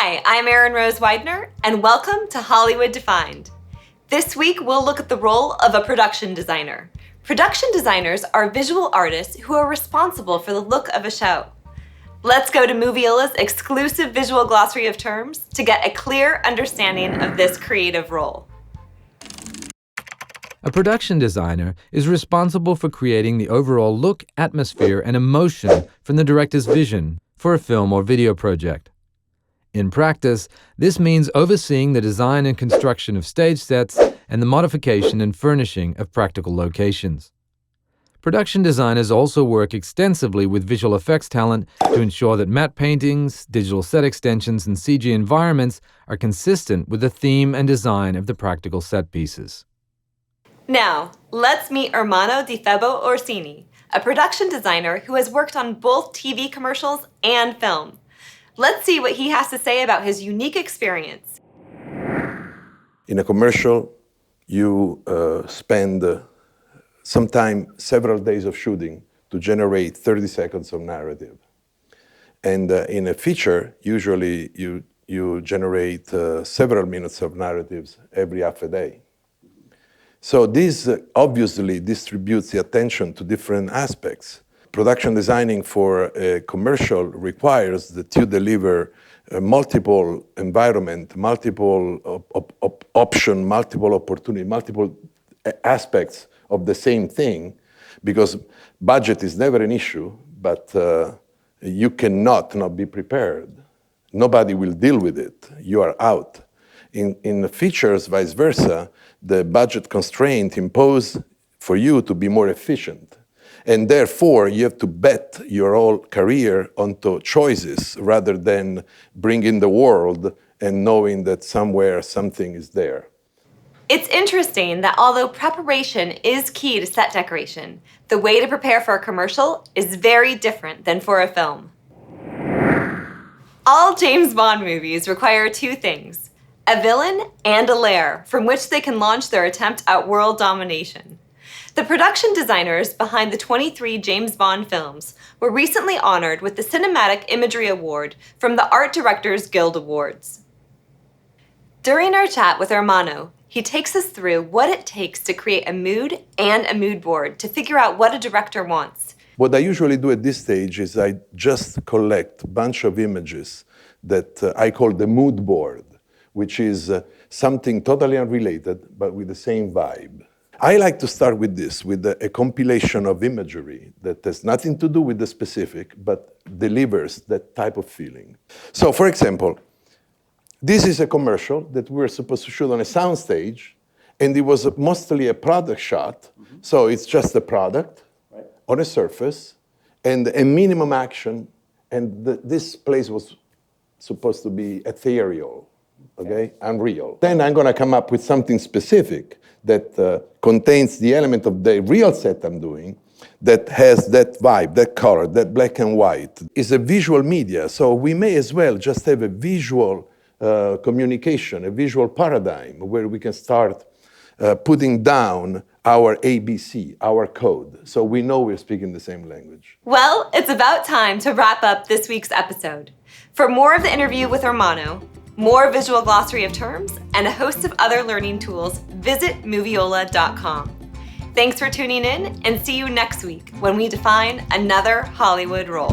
Hi, I'm Erin Rose Widener, and welcome to Hollywood Defined. This week, we'll look at the role of a production designer. Production designers are visual artists who are responsible for the look of a show. Let's go to Moviola's exclusive visual glossary of terms to get a clear understanding of this creative role. A production designer is responsible for creating the overall look, atmosphere, and emotion from the director's vision for a film or video project. In practice, this means overseeing the design and construction of stage sets and the modification and furnishing of practical locations. Production designers also work extensively with visual effects talent to ensure that matte paintings, digital set extensions, and CG environments are consistent with the theme and design of the practical set pieces. Now, let's meet Ermanno Di Febo Orsini, a production designer who has worked on both TV commercials and film. Let's see what he has to say about his unique experience. In a commercial, you spend sometimes several days of shooting to generate 30 seconds of narrative. And in a feature, usually you generate several minutes of narratives every half a day. So this obviously distributes the attention to different aspects. Production designing for a commercial requires that you deliver multiple environment, multiple option, multiple opportunity, multiple aspects of the same thing, because budget is never an issue, but you cannot not be prepared. Nobody will deal with it. You are out. In features, vice versa, the budget constraint impose for you to be more efficient. And therefore, you have to bet your whole career onto choices rather than bringing the world and knowing that somewhere something is there. It's interesting that although preparation is key to set decoration, the way to prepare for a commercial is very different than for a film. All James Bond movies require two things: a villain and a lair from which they can launch their attempt at world domination. The production designers behind the 23 James Bond films were recently honored with the Cinematic Imagery Award from the Art Directors Guild Awards. During our chat with Ermanno, he takes us through what it takes to create a mood and a mood board to figure out what a director wants. What I usually do at this stage is I just collect a bunch of images that I call the mood board, which is something totally unrelated, but with the same vibe. I like to start with this, with a compilation of imagery that has nothing to do with the specific, but delivers that type of feeling. So, for example, this is a commercial that we were supposed to shoot on a soundstage, and it was mostly a product shot. So it's just a product on a surface and a minimum action, and this place was supposed to be ethereal. Okay, unreal. Then I'm going to come up with something specific that contains the element of the real set I'm doing that has that vibe, that color, that black and white. It's a visual media, so we may as well just have a visual communication, a visual paradigm where we can start putting down our ABC, our code, so we know we're speaking the same language. Well, it's about time to wrap up this week's episode. For more of the interview with Ermanno, more visual glossary of terms, and a host of other learning tools, visit Moviola.com. Thanks for tuning in, and see you next week when we define another Hollywood role.